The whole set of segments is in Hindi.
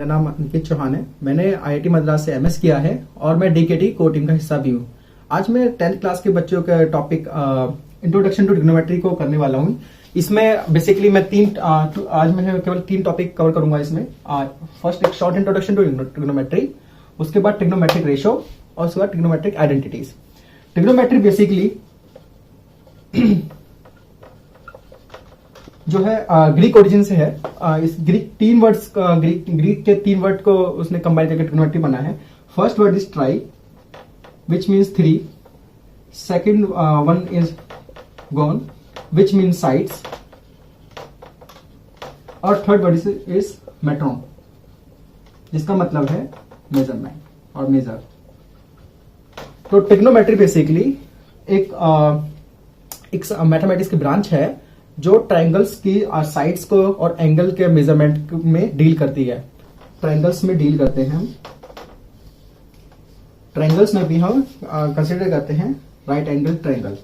नाम अंकित चौहान है। मैंने आईआईटी मद्रास से एमएस किया है और मैं डीकेटी कोर टीम का हिस्सा भी हूँ। आज मैं 10th क्लास के बच्चों का टॉपिक इंट्रोडक्शन टू ट्रिग्नोमेट्री को करने वाला हूँ। इसमें बेसिकली मैं आज मैं केवल 3 टॉपिक कवर करूंगा इसमें। फर्स्ट एक शॉर्ट इंट्रोडक्शन टू ट्रिग्नोमेट्री, उसके बाद ट्रिग्नोमेट्रिक रेशो और उसके बाद ट्रिग्नोमेट्रिक आइडेंटिटीज। ट्रिग्नोमेट्री बेसिकली जो है ग्रीक ओरिजिन से है। इस ग्रीक के 3 वर्ड को उसने कंबाइन करके ट्रिग्नोमेट्री बना है। First word is try which means 3, second one is gone which means sides, और थर्ड वर्ड इज मेट्रोन जिसका मतलब है मेजरमेंट और मेजर। तो ट्रिग्नोमेट्री बेसिकली एक मैथमेटिक्स की ब्रांच है जो ट्रायंगल्स की साइड्स को और एंगल के मेजरमेंट में डील करती है। ट्रायंगल्स में डील करते हैं हम। ट्रायंगल्स में भी हम कंसिडर करते हैं right angle triangle.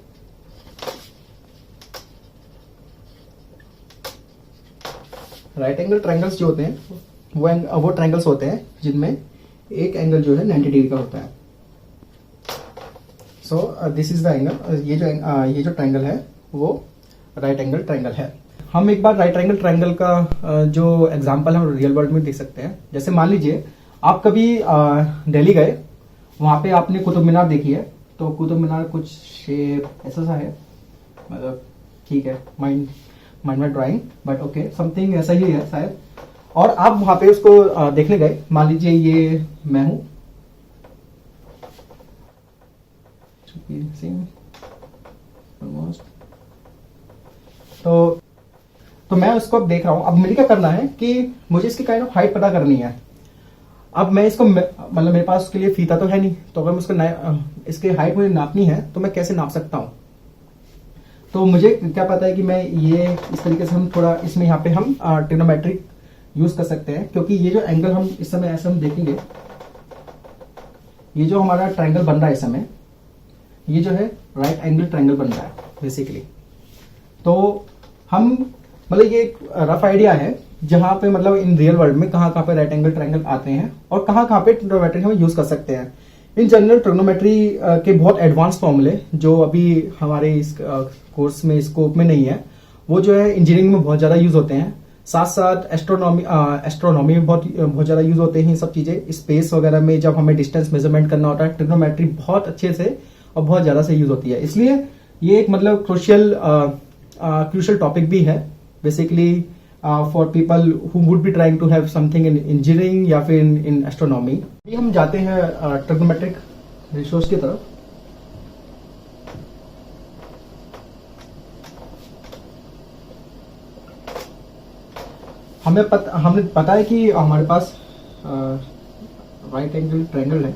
Right angle triangles जो होते हैं वो ट्रायंगल्स होते हैं जिनमें एक एंगल जो है 90 डिग्री का होता है। So this is the angle. ये जो ट्रायंगल है वो राइट एंगल ट्रायंगल है। हम एक बार राइट एंगल ट्रायंगल का जो एग्जांपल है रियल वर्ल्ड में देख सकते हैं। जैसे मान लीजिए आप कभी दिल्ली गए, वहां पे आपने कुतुब मीनार देखी है। तो कुतुब मीनार कुछ शेप ऐसा सा है, मतलब ठीक है, mind my drawing, but okay something ऐसा ही है शायद। और आप वहां पे उसको देखने गए। मान लीजिए ये मैं हूं, तो मैं उसको अब देख रहा हूं। अब मुझे क्या करना है कि मुझे इसकी काइंड ऑफ हाइट पता करनी है। अब मैं इसको मतलब मेरे पास उसके लिए फीता तो है नहीं, तो अगर मुझको इसके हाइट मुझे नापनी है तो मैं कैसे नाप सकता हूं। तो मुझे क्या पता है कि मैं ये इस तरीके से हम थोड़ा इसमें यहाँ पे हम ट्रिग्नोमेट्रिक यूज कर सकते हैं, क्योंकि ये जो एंगल हम इस समय ऐसे हम देखेंगे, ये जो हमारा ट्रायंगल बन रहा है इस समय, ये जो है राइट एंगल ट्रायंगल बन रहा है बेसिकली। तो हम मतलब ये एक रफ आइडिया है जहां पे मतलब इन रियल वर्ल्ड में कहां पे राइट एंगल ट्रायंगल आते हैं और कहां पे ट्रिग्नोमेट्री हम यूज कर सकते हैं। इन जनरल ट्रिग्नोमेट्री के बहुत एडवांस फॉर्मूले जो अभी हमारे इस कोर्स में स्कोप में नहीं है, वो जो है इंजीनियरिंग में बहुत ज्यादा यूज होते हैं। साथ साथ एस्ट्रोनॉमी में बहुत ज्यादा यूज होते हैं ये सब चीजें। स्पेस वगैरह में जब हमें डिस्टेंस मेजरमेंट करना होता है, ट्रिग्नोमेट्री बहुत अच्छे से और बहुत ज्यादा से यूज होती है। इसलिए ये एक मतलब क्रूशियल टॉपिक भी है basically for people who would be trying to have something in engineering या फिर इन एस्ट्रोनॉमी। अभी हम जाते हैं ट्रिग्नोमेट्रिक रेशियोज की तरफ। हमें पता है कि हमारे पास राइट एंगल ट्रायंगल है।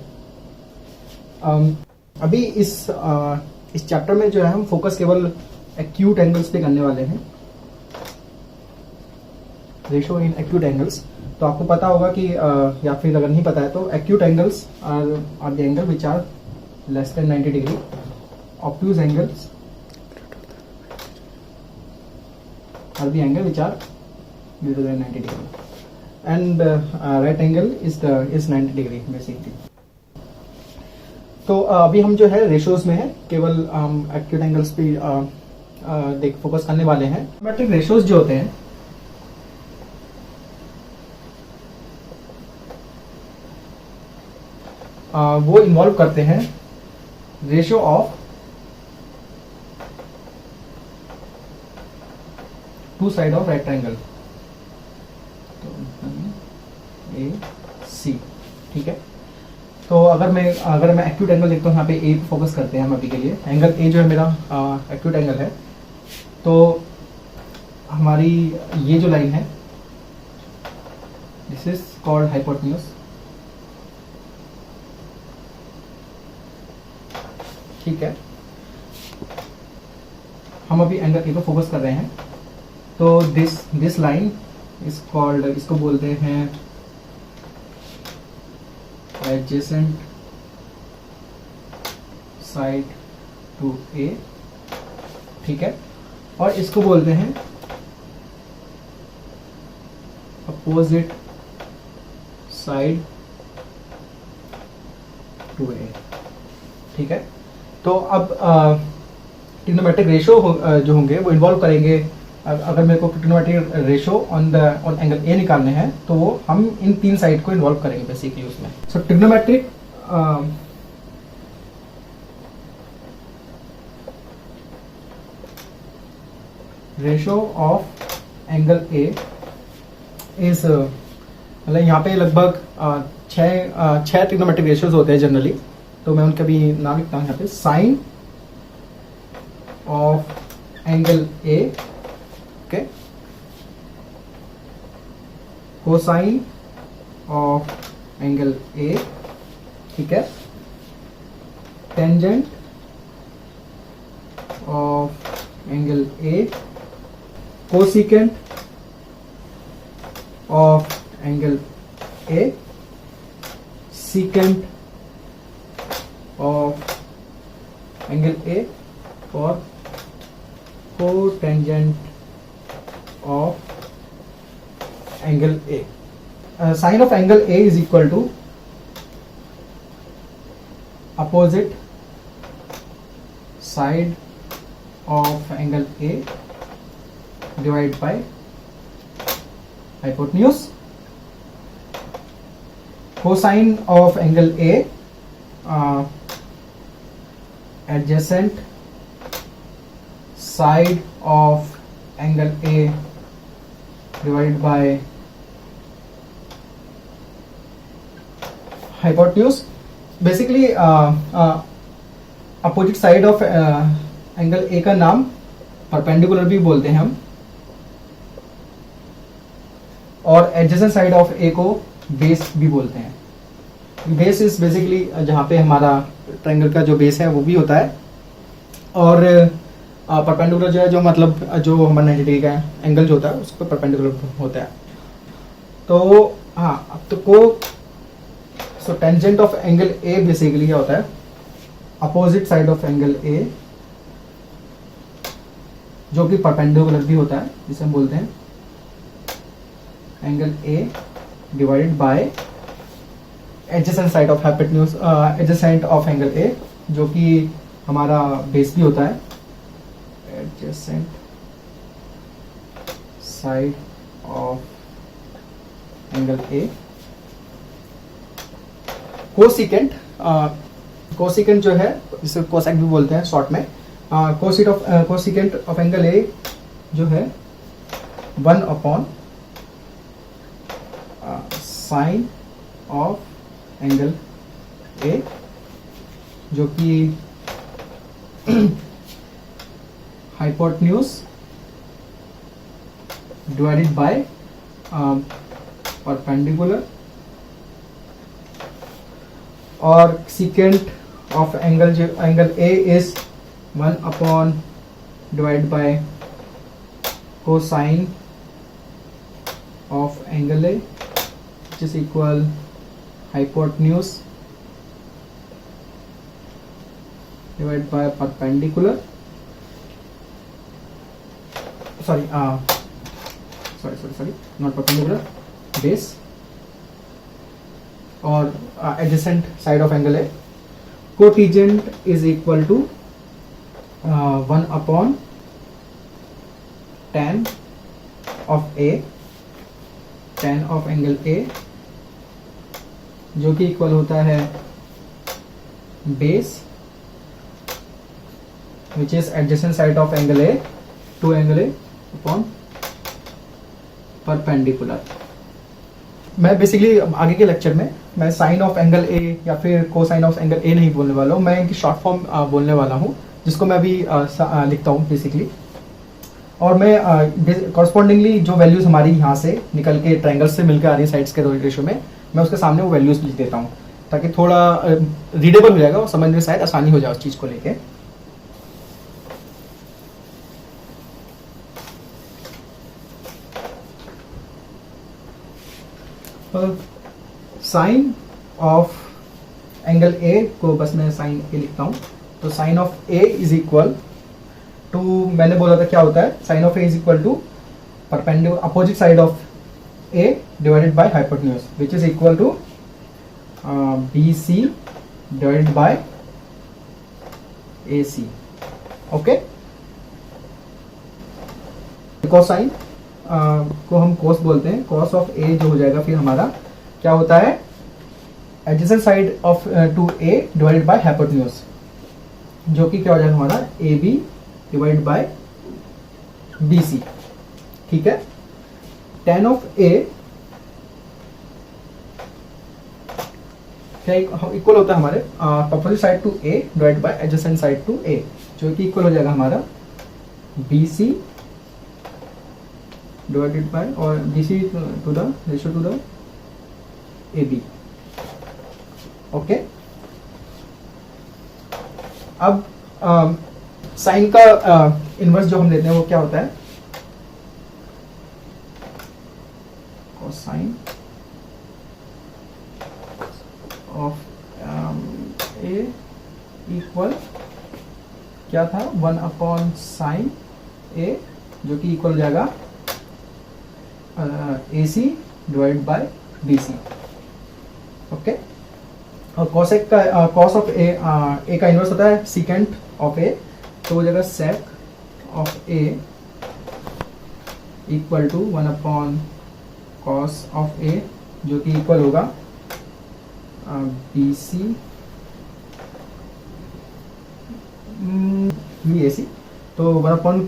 अभी इस चैप्टर में जो है हम फोकस केवल एक्यूट एंगल्स पे करने वाले हैं, रेशो इन एक्यूट एंगल्स। तो आपको पता होगा कि या फिर अगर नहीं पता है तो acute angles are the angle which are less than 90 degree. Obtuse angles are the angle which are greater than 90 degree and right angle is 90 degree basically। तो अभी हम जो है रेशियोज में है, केवल एक्यूट एंगल्स पे फोकस करने वाले हैं। ट्रिग्नोमेट्रिक रेशियोज जो होते हैं वो इन्वॉल्व करते हैं ratio of 2 side of right triangle A C. ठीक है, तो अगर मैं एक्यूट एंगल देखता हूँ, यहाँ पे ए पे फोकस करते हैं हम अभी के लिए। एंगल ए जो है मेरा एक्यूट एंगल है। तो हमारी ये जो लाइन है दिस इज कॉल्ड हाइपोटेन्यूज। ठीक है, हम अभी एंगल ए पे फोकस कर रहे हैं। तो दिस लाइन इज कॉल्ड, इसको बोलते हैं एडजेसेंट साइड टू ए। ठीक है, और इसको बोलते हैं अपोजिट साइड टू ए। ठीक है, तो अब ट्रिग्नोमेट्रिक रेशो जो होंगे वो इन्वॉल्व करेंगे। अगर मेरे को trigonometric ratio on angle A निकालने हैं तो वो हम इन तीन साइड को इन्वॉल्व करेंगे बेसिकली उसमें। So trigonometric ratio of angle A is, मतलब यहाँ पे लगभग छह ट्रिग्नोमेट्रिक रेशियोज होते हैं जनरली, तो मैं उनका भी नाम लिखता हूँ यहाँ पे। Sine of angle A, okay, cosine of angle A, ठीक है, tangent of angle A, cosecant of angle A, secant of angle A or cotangent of angle A. Sine of angle A is equal to opposite side of angle A divided by hypotenuse. Cosine of angle A, adjacent side of angle A divided by hypotenuse. Basically opposite side of angle A का नाम परपेंडिकुलर भी बोलते हैं हम, और adjacent side of A को बेस भी बोलते हैं। बेस इज बेसिकली जहाँ पे हमारा ट्रायंगल का जो बेस है वो भी होता है, और परपेंडिकुलर जो है, जो मतलब जो हमारा 90 डिग्री का एंगल जो होता है उस पर परपेंडिकुलर होता है। तो हाँ, अब तो को so tangent of angle A basically क्या होता है, अपोजिट साइड ऑफ एंगल ए जो कि परपेंडिकुलर भी होता है, जिसे हम बोलते हैं angle A divided bye adjacent side of hypotenuse, adjacent of angle ए जो कि हमारा बेस भी होता है, adjacent side of angle A. Cosecant, cosecant जो है जिसे कोसेक भी बोलते हैं शॉर्ट में, कोसिकेंट ऑफ एंगल ए जो है 1 अपॉन साइन ऑफ एंगल ए, जो कि हाइपोटेन्यूज डिवाइडेड बाय परपेंडिकुलर, और secant of angle A is 1 upon divide by cosine of angle A which is equal hypotenuse divided by perpendicular, sorry not perpendicular, base, और adjacent side of angle A. Cotangent is equal to 1 upon tan of A, tan of angle A, जो कि इक्वल होता है base which is adjacent side of angle A to angle A upon perpendicular. मैं बेसिकली आगे के लेक्चर में मैं साइन ऑफ एंगल ए या फिर कोसाइन ऑफ एंगल ए नहीं बोलने वाला हूँ, मैं इनकी शॉर्ट फॉर्म बोलने वाला हूँ, जिसको मैं अभी लिखता हूँ बेसिकली। और मैं कॉरस्पॉन्डिंगली जो वैल्यूज हमारी यहाँ से निकल के ट्रायंगल से मिलकर आ रही है साइड्स के रेशो में, मैं उसके सामने वो वैल्यूज लिख देता हूँ ताकि थोड़ा रीडेबल हो जाएगा और समझने में शायद आसानी हो जाए उस चीज को लेके। साइन ऑफ एंगल ए को बस मैं साइन ए लिखता हूँ, तो sine of A is equal to, मैंने बोला था क्या होता है, sine of A is equal to perpendicular opposite side of A divided by hypotenuse which is equal to B C divided by A C. Okay, cosine को हम कोस बोलते हैं। कॉस ऑफ ए जो हो जाएगा फिर हमारा क्या होता है, adjacent side of to A divided by hypotenuse, जो कि क्या हो जाएगा हमारा A B divide by B C. ठीक है, tan ऑफ ए क्या इक्वल होता है हमारे opposite side to A divide by adjacent side to A, जो कि इक्वल हो जाएगा हमारा बी सी डिवाइडेड बाय और B C to the ratio to the A B. Okay, अब साइन का इनवर्स जो हम लेते हैं वो क्या होता है, कोसाइन ऑफ ए इक्वल क्या था 1 अपॉन साइन ए, जो कि इक्वल हो जाएगा A C divide by B C. Okay, और कॉसेक का कॉस ऑफ ए का इनवर्स होता है सीकेंट ऑफ ए, तो हो जाएगा sec of A equal to 1 upon cos of A, जो कि इक्वल होगा बी सी बी ए सी। तो 1 अपॉन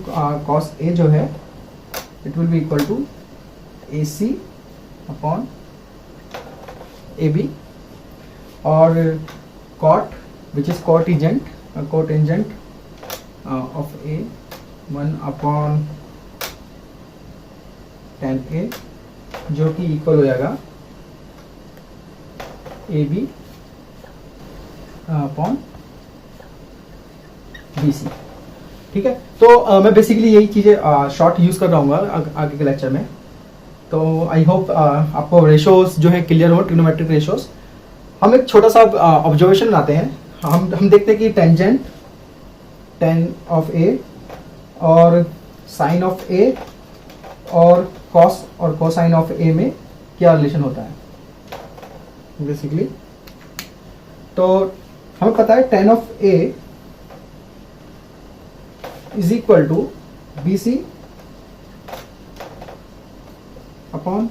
कॉस ए जो है it will be equal to A C upon A B, और cot which is cotangent of A 1 upon tan A, जो कि इक्वल हो जाएगा A B upon B C. ठीक है, तो मैं बेसिकली यही चीज़ें शॉर्ट यूज़ कर रहा हूँ आगे के लेक्चर में। तो आई होप आपको रेशोज जो है क्लियर हो, ट्रिग्नोमेट्रिक रेशोज। हम एक छोटा सा ऑब्जर्वेशन बनाते हैं। हम देखते हैं कि टेंजेंट tan ऑफ ए और साइन ऑफ ए और कॉस और कोसाइन ऑफ ए में क्या रिलेशन होता है बेसिकली। तो हमें पता है tan of A is equal to B C upon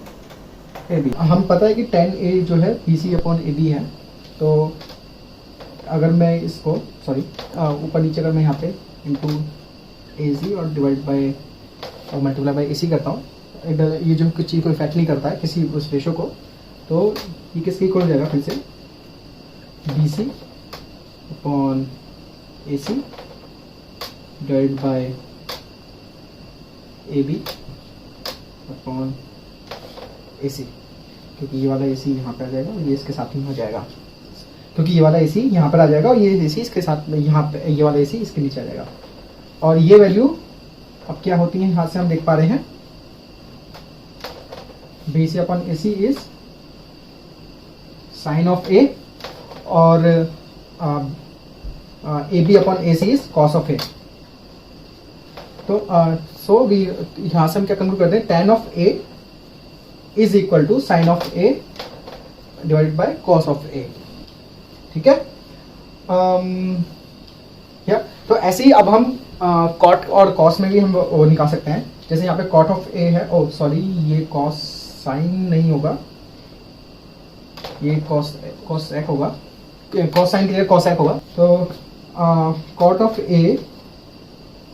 A B. हम पता है कि tan ए जो है B C upon A B है। तो अगर मैं इसको ऊपर नीचे अगर मैं यहाँ पे इंटू ए सी और डिवाइड बाय और मल्टीप्लाई बाय ए सी करता हूँ, ये जो कुछ चीज़ को इफेक्ट नहीं करता है किसी उस रेशो को, तो ये किसके इक्वल हो जाएगा फिर से B C upon A C divide by A B upon A C, क्योंकि ये वाला ए सी यहाँ पे आ जाएगा और ये इसके साथ ही हो जाएगा, क्योंकि ये वाला ए सी यहाँ पर आ जाएगा और ये ए सी इसके साथ यहाँ पे, ये वाला ए सी इसके नीचे आ जाएगा। और ये वैल्यू अब क्या होती है, यहाँ से हम देख पा रहे हैं B C upon A C is sine of A और A B upon A C is cos of A. तो यहाँ से हम क्या कंक्लूड करते हैं, tan of A is equal to sine of A divided by cos of A. ठीक है, तो ऐसे ही अब हम कॉट और कॉस में भी हम वो निकाल सकते हैं। जैसे यहाँ पे कॉट ऑफ ए है, ये कॉस साइन नहीं होगा, ये कॉस एक होगा, कॉस साइन की जगह कॉस एक होगा। तो cot of A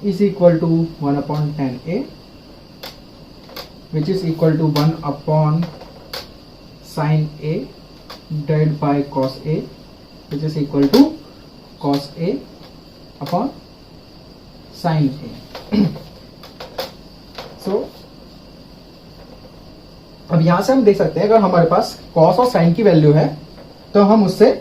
is equal to 1 upon tan A which is equal to 1 upon sine A divide by cos A which is equal to cos A upon sine A. So अब यहां से हम देख सकते हैं, अगर हमारे पास कॉस और साइन की वैल्यू है तो हम उससे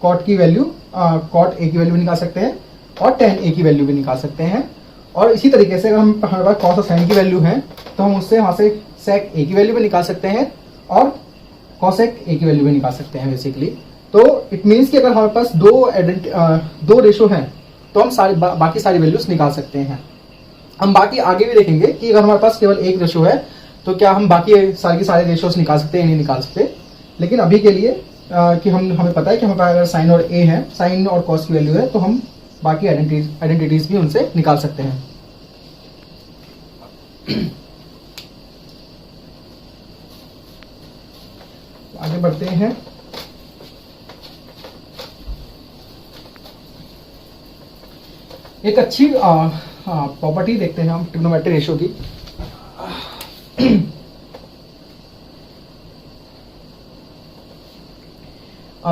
कॉट की वैल्यू कॉट ए की वैल्यू भी निकाल सकते हैं और tan ए की वैल्यू भी निकाल सकते हैं। और इसी तरीके से अगर हमारे पास कॉस और साइन की वैल्यू है तो हम उससे वहां से सेक ए की वैल्यू भी निकाल सकते हैं और कॉसेक ए की वैल्यू भी निकाल सकते हैं बेसिकली। तो इट मीन्स कि अगर हमारे पास दो रेशो हैं तो हम बाकी सारी वैल्यूज निकाल सकते हैं। हम बाकी आगे भी देखेंगे कि अगर हमारे पास केवल एक रेशो है तो क्या हम बाकी सारे के सारे रेशियोज निकाल सकते हैं? नहीं निकाल सकते। लेकिन अभी के लिए कि हमें पता है कि हमारे पास अगर साइन और ए है, साइन और कॉस की वैल्यू है, तो हम बाकी आइडेंटिटीज भी उनसे निकाल सकते हैं। आगे बढ़ते हैं। एक अच्छी प्रॉपर्टी देखते हैं हम ट्रिग्नोमेट्रिक रेशियो की।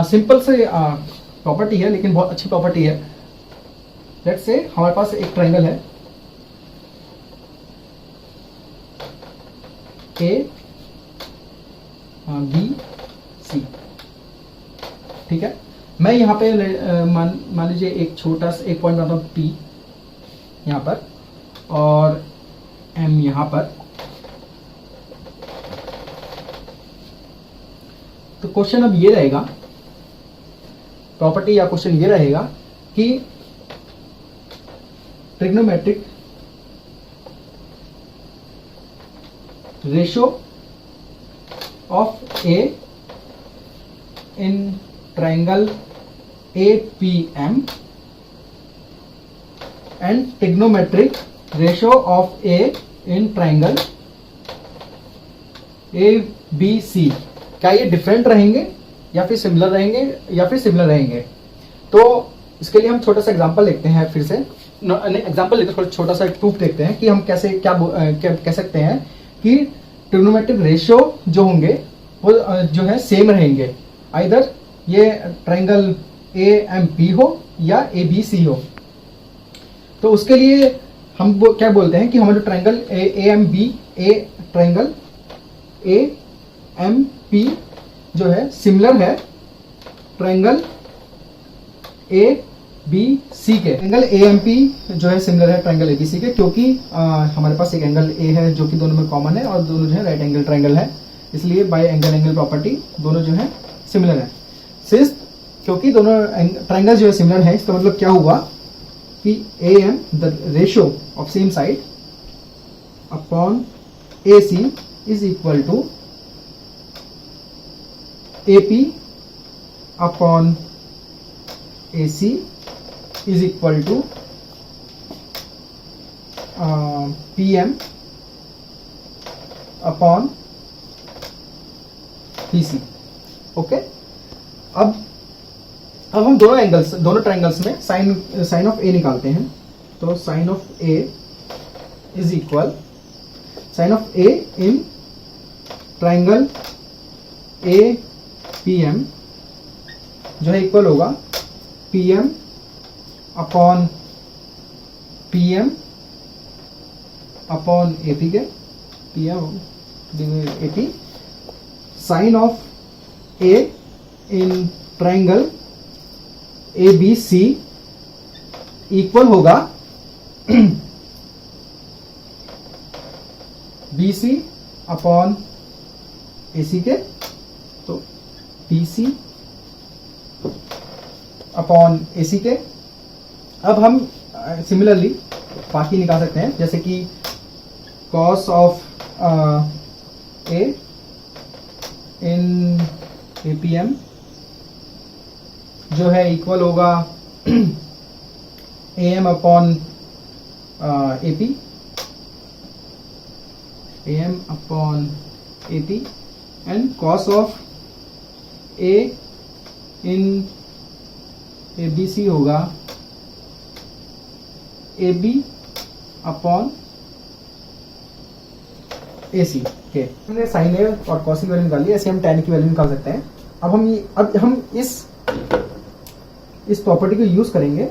सिंपल से प्रॉपर्टी है, लेकिन बहुत अच्छी प्रॉपर्टी है। लेट्स से हमारे पास एक ट्रायंगल है ए बी सी, ठीक है। मैं यहाँ पे मान लीजिए एक छोटा सा एक पॉइंट बनाता हूँ P यहाँ पर और M यहाँ पर। तो क्वेश्चन अब ये रहेगा, प्रॉपर्टी या क्वेश्चन ये रहेगा कि trigonometric ratio of A in triangle APM and trigonometric ratio of A in triangle ABC, क्या ये डिफरेंट रहेंगे या फिर सिमिलर रहेंगे? तो इसके लिए हम छोटा सा एग्जांपल देखते हैं। फिर से एग्जांपल लेते हैं, छोटा सा एक प्रूफ देखते हैं कि हम कैसे क्या कह सकते हैं कि ट्रिग्नोमेट्रिक रेशियो जो होंगे वो जो है सेम रहेंगे, आइदर ये ट्रायंगल AMP हो या ABC हो। तो उसके लिए हम क्या बोलते हैं कि हमारे ट्रायंगल ट्रायंगल AMP जो है सिमिलर है ट्रायंगल ABC के। ट्रायंगल AMP जो है सिमिलर है ट्रायंगल ABC के, क्योंकि हमारे पास एक एंगल A है जो कि दोनों में कॉमन है और दोनों जो है राइट एंगल ट्रायंगल है, इसलिए बाय एंगल प्रॉपर्टी दोनों जो है सिमिलर है। सिंस क्योंकि दोनों ट्रायंगल जो है सिमिलर है, इसका मतलब क्या हुआ कि AM the ratio of same side upon AC is equal to AP upon AC is equal to PM upon PC। Okay, अब हम दोनों ट्रायंगल्स में साइन ऑफ A निकालते हैं। तो sine of A is equal sine of A in triangle APM जो है इक्वल होगा PM अपॉन AP के, PM AP। Sine of A in triangle ABC equal होगा BC अपॉन AC के, तो BC अपॉन AC के। अब हम सिमिलरली बाकी निकाल सकते हैं, जैसे कि cos of A in APM जो है इक्वल होगा AM upon AP, AM upon AP and cos of A in ABC होगा AB अपॉन AC के। हमने साइन ए और कॉस की वैल्यू निकाली, ऐसे हम tan की वैल्यू निकाल सकते हैं। अब हम इस प्रॉपर्टी को यूज करेंगे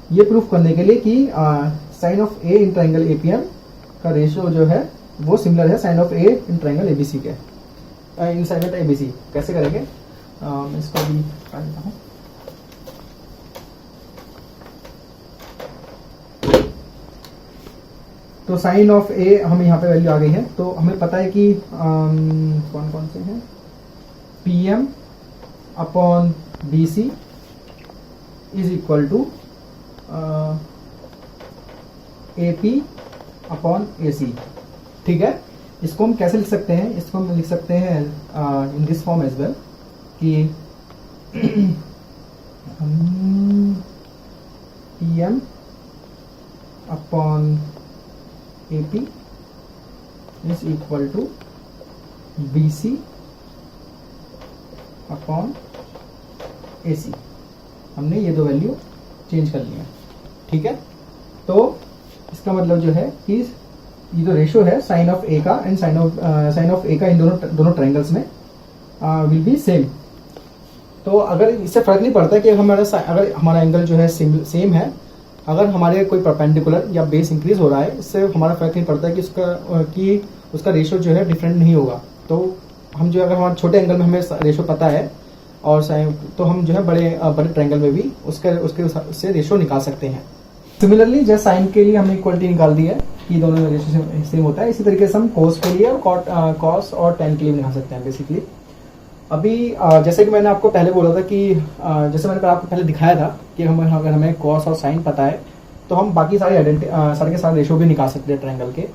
ये प्रूफ करने के लिए कि sine of A in triangle APM का रेशियो जो है वो सिमिलर है sine of A in triangle ABC के, इन सेगमेंट ABC। कैसे करेंगे, मैं इसको भी कर देता हूँ। तो साइन ऑफ A हम यहाँ पे वैल्यू आ गई है, तो हमें पता है कि कौन कौन से हैं, PM upon BC is equal to AP upon AC, ठीक है। इसको हम कैसे लिख सकते हैं, इसको हम लिख सकते हैं in this form as well कि PM upon AP is equal to BC upon AC। हमने ये दो वैल्यू चेंज कर लिया, ठीक है। तो इसका मतलब जो है कि ये जो रेशो है साइन ऑफ ए का एंड साइन ऑफ ए का इन दोनों ट्रायंगल्स में विल बी सेम। तो अगर इससे फर्क नहीं पड़ता कि अगर हमारा एंगल जो है सेम है, अगर हमारे कोई परपेंडिकुलर या बेस इंक्रीज हो रहा है, इससे हमारा फर्क नहीं पड़ता कि उसका रेशो जो है डिफरेंट नहीं होगा। तो हम जो अगर हमारे छोटे एंगल में हमें रेशो पता है और तो हम जो है बड़े ट्रायंगल में भी उससे रेशो निकाल सकते हैं। सिमिलरली जैसे साइन के लिए हमने इक्वलिटी निकाल दी है कि दोनों में रेशो सेम होता है, इसी तरीके से हम कोस के लिए और कॉस और टेन के लिए निकाल सकते हैं बेसिकली। अभी जैसे कि मैंने आपको पहले बोला था कि जैसे मैंने आपको पहले दिखाया था कि अगर हमें कॉस और साइन पता है तो हम बाकी सारे के सारे रेशो भी निकाल सकते हैं ट्रायंगल के।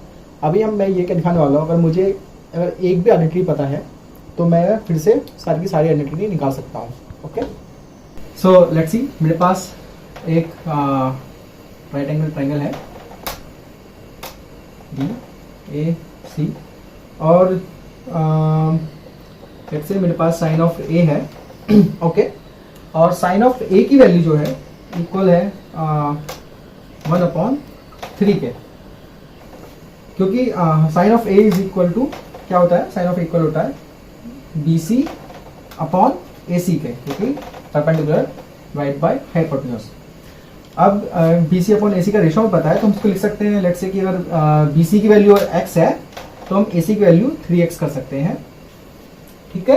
अभी मैं ये क्या दिखाने वाला हूँ, अगर एक भी आइडेंटिटी पता है तो मैं फिर से सारी की सारी आइडेंटिटी निकाल सकता हूँ। ओके, सो लेट्स सी, मेरे पास एक राइट एंगल ट्रायंगल है BAC और लेट्स से मेरे पास साइन ऑफ A है ओके और साइन ऑफ A की वैल्यू जो है इक्वल है 1/3 के, क्योंकि sine of A is equal to क्या होता है, साइन ऑफ A इक्वल होता है BC अपॉन AC के, क्योंकि परपेंडिकुलर राइट बाय हाइपोटेन्यूज। अब BC अपॉन AC का रेशो में पता है तो हम इसको लिख सकते हैं, लेट्स से कि अगर BC की वैल्यू x है तो हम AC की वैल्यू 3x कर सकते हैं, ठीक है।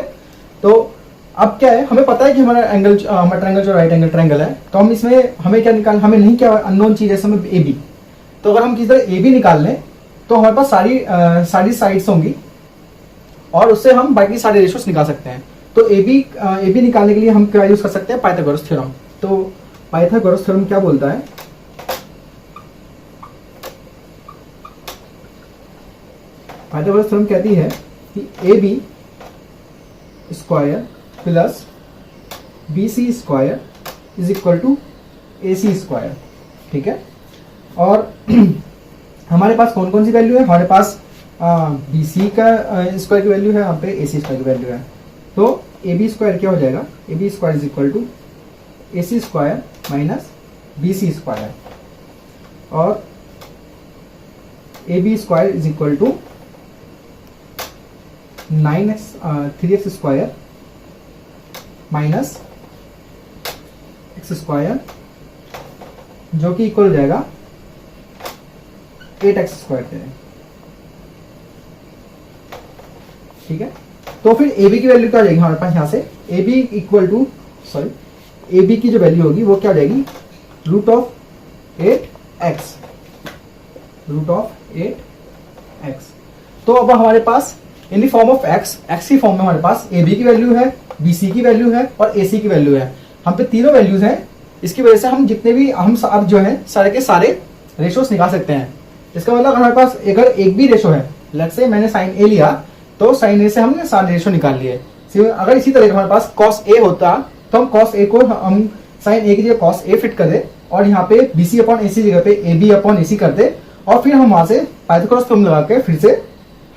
तो अब क्या है, हमें पता है कि हमारा ट्रायंगल जो राइट एंगल ट्रायंगल है, तो हम इसमें हमें नहीं क्या अननोन चीज है, इसमें AB। तो अगर हम किसी तरह AB निकाल लें तो हमारे पास सारी साइड्स होंगी और उससे हम बाकी सारे रेशोस निकाल सकते हैं। तो AB निकालने के लिए हम क्या यूज कर सकते हैं, पाइथागोरस थ्योरम। तो पाइथागोरस थ्योरम क्या बोलता है, पाइथागोरस थ्योरम कहती है कि AB square plus BC square is equal to AC square, ठीक है। और हमारे पास कौन कौन सी वैल्यू है, हमारे पास BC का स्क्वायर की वैल्यू है, यहाँ पे AC स्क्वायर की वैल्यू है। तो AB स्क्वायर क्या हो जाएगा, AB square is equal to AC square minus BC square और AB square is equal to 3x square minus x square जो कि इक्वल हो जाएगा 8x स्क्वायर के, ठीक है। तो फिर AB की वैल्यू क्या आ जाएगी हमारे पास, यहाँ से AB की जो वैल्यू होगी वो क्या हो जाएगी, रूट ऑफ 8x। तो अब हमारे पास in the form of x की फॉर्म में हमारे पास AB की वैल्यू है, BC की वैल्यू है और AC की वैल्यू है। हम पे तीनों वैल्यूज हैं, इसकी वजह से हम जितने भी अब जो है सारे के सारे रेशोस निकाल सकते हैं। इसका मतलब हमारे पास अगर एक भी रेशो है, लेट्स से मैंने साइन A लिया तो साइन A से हमने सारे रेशो निकाल लिए। अगर इसी तरह हमारे पास cos A होता तो हम cos A को हम साइन A की जगह cos A फिट कर दे और यहाँ पे BC अपॉन AC जगह पे AB अपॉन AC कर दे और फिर हम वहां से पाइथागोरस थ्योरम लगा के फिर से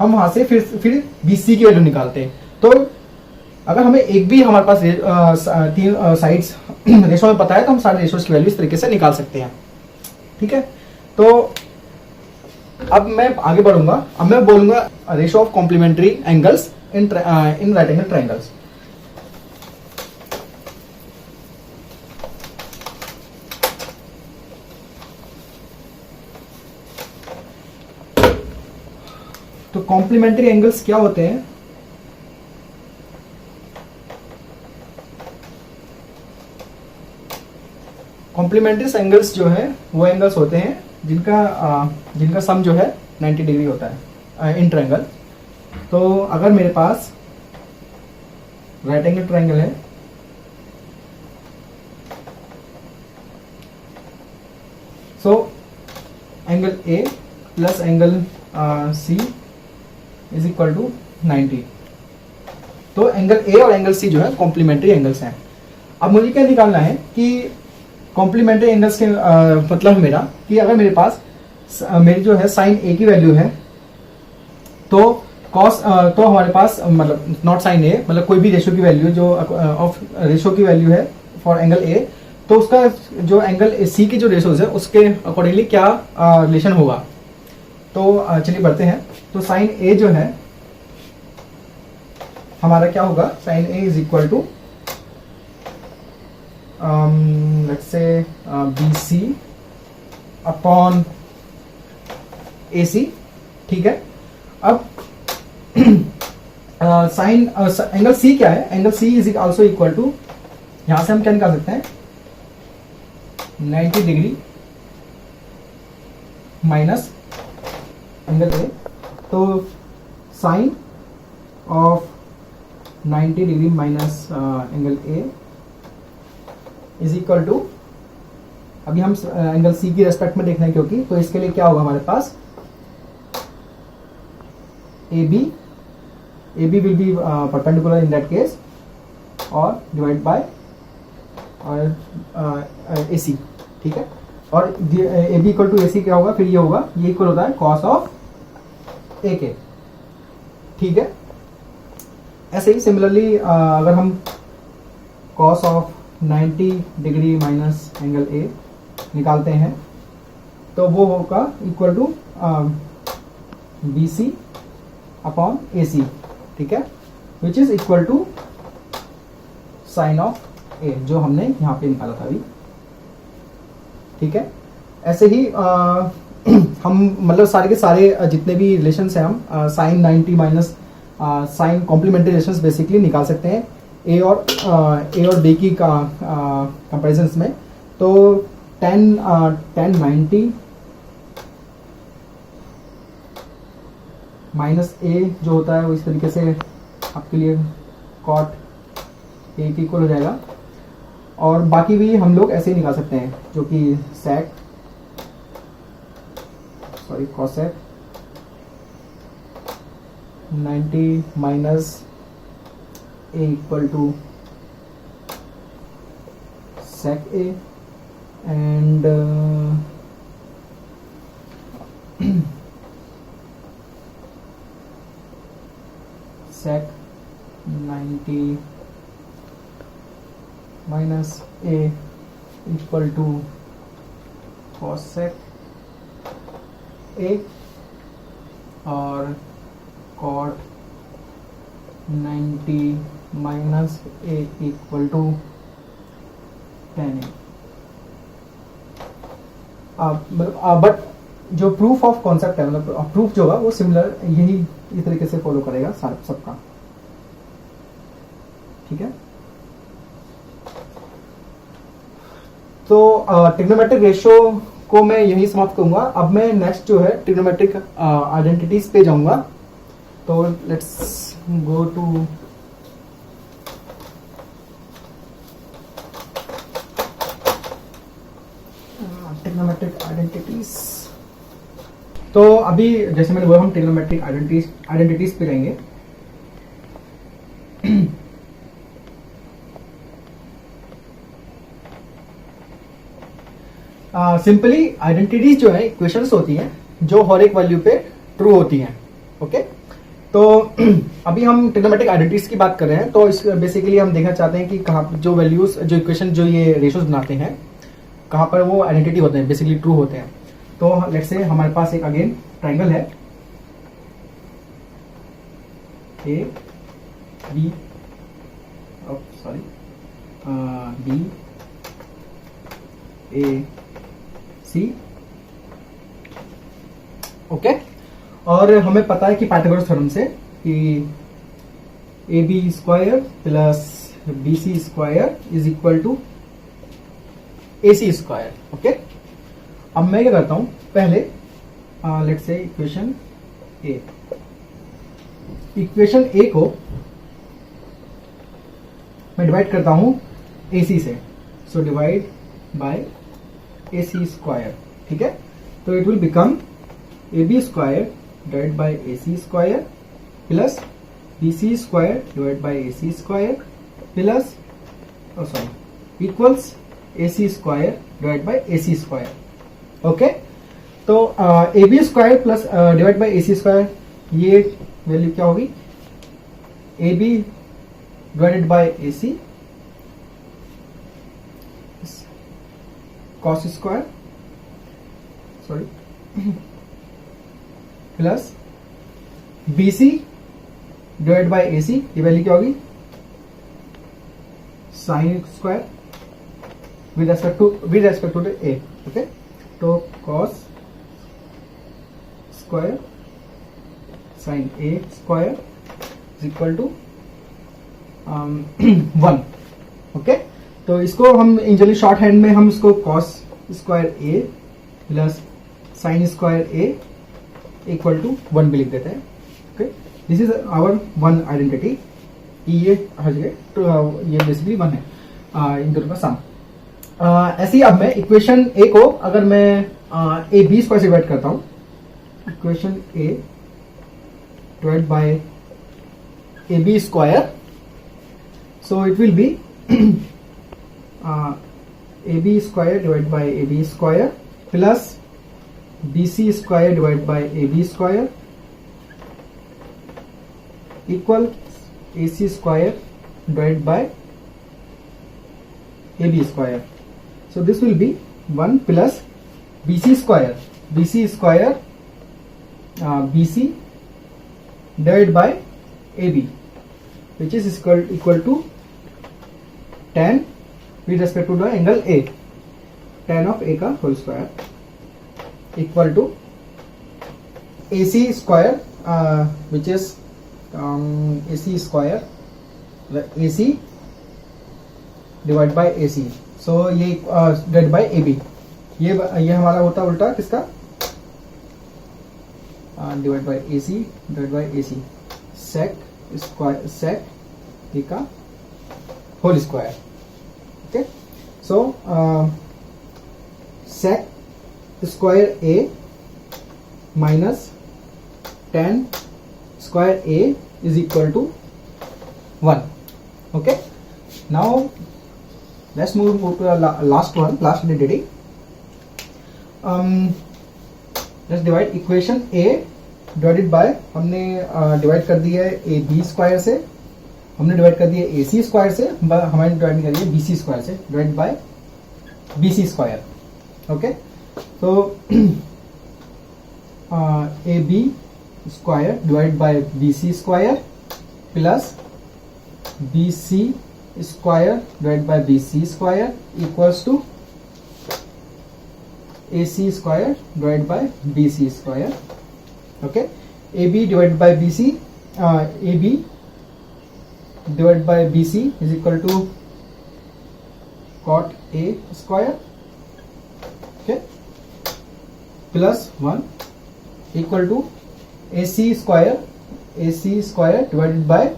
हम वहां से फिर BC की वैल्यू निकालते हैं। तो अगर हमें एक भी हमारे पास तीन साइड्स रेशो में पता है तो हम सारे रेशोस की वैल्यू इस तरीके से निकाल सकते हैं, ठीक है। तो अब मैं आगे बढ़ूंगा, अब मैं बोलूंगा ratio of complementary angles in right angle triangles. तो कॉम्प्लीमेंट्री एंगल्स क्या होते हैं, कॉम्प्लीमेंट्री एंगल्स जो है वो एंगल्स होते हैं जिनका सम जो है 90 डिग्री होता है इन ट्रायंगल। तो अगर मेरे पास राइट एंगल ट्रायंगल है so angle A plus angle C is equal to 90। तो एंगल ए और एंगल सी जो है कॉम्प्लीमेंट्री एंगल्स हैं। अब मुझे क्या निकालना है कि कॉम्प्लीमेंट्री एंगल्स के मतलब मेरा कि अगर मेरे पास मेरी जो है साइन ए की वैल्यू है तो कॉस तो हमारे पास मतलब नॉट साइन ए मतलब कोई भी रेशियो की वैल्यू जो ऑफ रेशियो की वैल्यू है फॉर एंगल ए, तो उसका जो एंगल सी की जो रेशियोज है उसके अकॉर्डिंगली क्या रिलेशन होगा। तो चलिए बढ़ते हैं। तो साइन ए जो है हमारा क्या होगा, sine A is equal to let's say B C upon A C, ठीक है। अब साइन एंगल सी क्या है, angle C is also equal to, यहां से हम क्या निकाल सकते हैं 90 डिग्री माइनस एंगल ए। तो sine of 90 degree minus angle A is equal to, अभी हम एंगल सी की रेस्पेक्ट में देखना है क्योंकि, तो इसके लिए क्या होगा हमारे पास A B will be perpendicular in that case और डिवाइड बाय ए सी, ठीक है। और A B equal to A C क्या होगा, फिर ये होगा, ये इक्वल होता है कॉस ऑफ ए के, ठीक है। ऐसे ही सिमिलरली अगर हम cos of 90 degree minus angle A निकालते हैं तो वो होगा equal to B C upon A C, ठीक है, which is equal to sine of A जो हमने यहां पे निकाला था अभी, ठीक है। ऐसे ही हम मतलब सारे के सारे जितने भी रिलेशंस हैं हम sine 90 minus sine complementary relations basically निकाल सकते हैं ए और बी की कंपेरिजन में। तो tan 90 माइनस ए जो होता है वो इस तरीके से आपके लिए कॉट ए की इक्वल हो जाएगा, और बाकी भी हम लोग ऐसे ही निकाल सकते हैं जो कि sec cosec 90 minus A equal to sec A and sec 90 minus a equal to cosec a और cot 90 minus a equal to tan a। But जो प्रूफ ऑफ कॉन्सेप्ट है मतलब प्रूफ जो होगा वो सिमिलर यही इस तरीके से फॉलो करेगा सबका, ठीक है। तो ट्रिग्नोमेट्रिक रेशियो को मैं यही समाप्त करूंगा। अब मैं नेक्स्ट जो है ट्रिग्नोमेट्रिक आइडेंटिटीज पे जाऊंगा। तो let's go to trigonometric identities. तो अभी जैसे मैंने बोला हम ट्रिग्नोमेट्रिक आइडेंटिटीज पे रहेंगे। सिंपली आइडेंटिटीज जो है इक्वेशंस होती हैं जो हर एक वैल्यू पे ट्रू होती हैं, ओके। तो अभी हम ट्रिग्नोमेट्रिक आइडेंटिटीज की बात कर रहे हैं। तो इस बेसिकली हम देखना चाहते हैं कि कहाँ जो वैल्यूज जो इक्वेशन जो ये रेशियोज बनाते हैं कहाँ पर वो आइडेंटिटी होते हैं, बेसिकली ट्रू होते हैं। तो लेट्स से हमारे पास एक अगेन ट्राइंगल है A B sorry B A C, okay. और हमें पता है कि पाइथागोरस थ्योरम से कि A B square plus B C square is equal to A C square, okay. अब मैं क्या करता हूं, पहले लेट्स से इक्वेशन ए को मैं डिवाइड करता हूं ए सी से, so divide by A C square, ठीक है। तो it will become A B square divide by A C square plus BC square divide by AC square plus equals AC square divide by AC square. Okay, तो AB square plus divide by AC square, ये वैल्यू क्या होगी? AB divided by AC cos square plus BC divide by AC, ये वैल्यू क्या होगी? Sine square with respect to A। Okay, तो cos square sine A square is equal to 1। Okay, तो इसको हम जनरली शॉर्ट हैंड में हम इसको cos square A plus sine square A equal to 1 भी लिख देते हैं। Okay, this is our one identity. ये हर जगह तो ये बेसिकली 1 है इन दोनों का सम। ऐसे ही अब मैं इक्वेशन A को अगर मैं AB स्क्वायर से डिवाइड करता हूं, equation A divide by AB square, so it will B AB square divide bye AB square plus BC square divide bye AB square equal AC square divide bye AB square. So this will be 1 plus BC square BC divided by AB, which is equal to tan with respect to the angle A, tan of A का whole square equal to AC square which is AC square AC divide by AC। सो ये डिवाइड बाय AB, ये हमारा होता है उल्टा किसका? Divide by AC sec square sec A का whole square. Okay, so sec square A minus tan square A is equal to 1। Okay, now let's move to the last identity. Let's divide equation A divided by, हमने डिवाइड कर दिया है AB स्क्वायर से, हमने डिवाइड कर दिया AC स्क्वायर से, हमारे डिवाइड कर दिया BC स्क्वायर से, divide by BC square. Okay, तो AB square divide by BC square plus BC square divide by BC square equals to AC square divide by BC square. Okay, AB divide by BC AB divide by BC is equal to cot A square. Okay, plus 1 equal to AC square divided by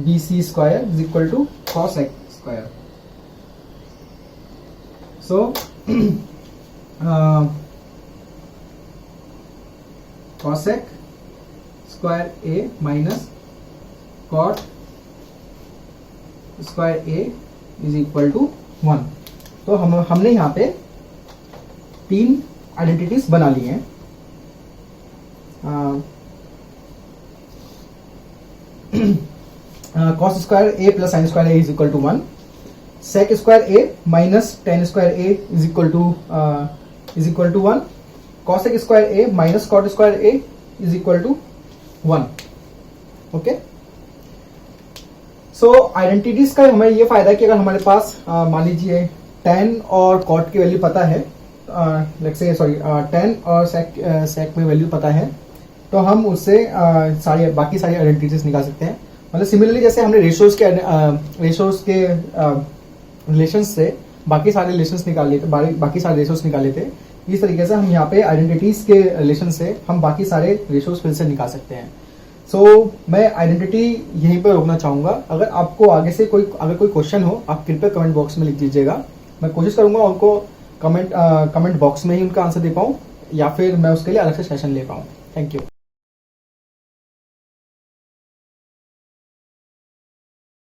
BC square is equal to cos x square. So cos x square A minus cot square A is equal to 1। तो हमने यहाँ पे 3 आइडेंटिटीज बना ली हैं। cos square A plus sine square A is equal to 1, sec square A minus tan square A is equal to 1, cos square A minus cot square A is equal to 1। Okay, so identities का हमें ये फायदा है कि अगर हमारे पास मान लीजिए tan और cot की वैल्यू पता है, tan और sec में वैल्यू पता है, तो हम उससे बाकी सारी आइडेंटिटीज निकाल सकते हैं। मतलब सिमिलरली जैसे हमने रेशोज के रिलेशंस से बाकी सारे रिलेशंस निकाल लिए थे, बाकी सारे रेशोज निकाले थे, इस तरीके से हम यहाँ पे आइडेंटिटीज के रिलेशन से हम बाकी सारे रेशोज फिर से निकाल सकते हैं। सो मैं आइडेंटिटी यहीं पर रोकना चाहूंगा। अगर आपको आगे से कोई क्वेश्चन हो, आप कृपया कमेंट बॉक्स में लिख दीजिएगा। मैं कोशिश करूंगा उनको कमेंट बॉक्स में ही उनका आंसर दे पाऊं, या फिर मैं उसके लिए अलग से सेशन ले पाऊं। Thank you.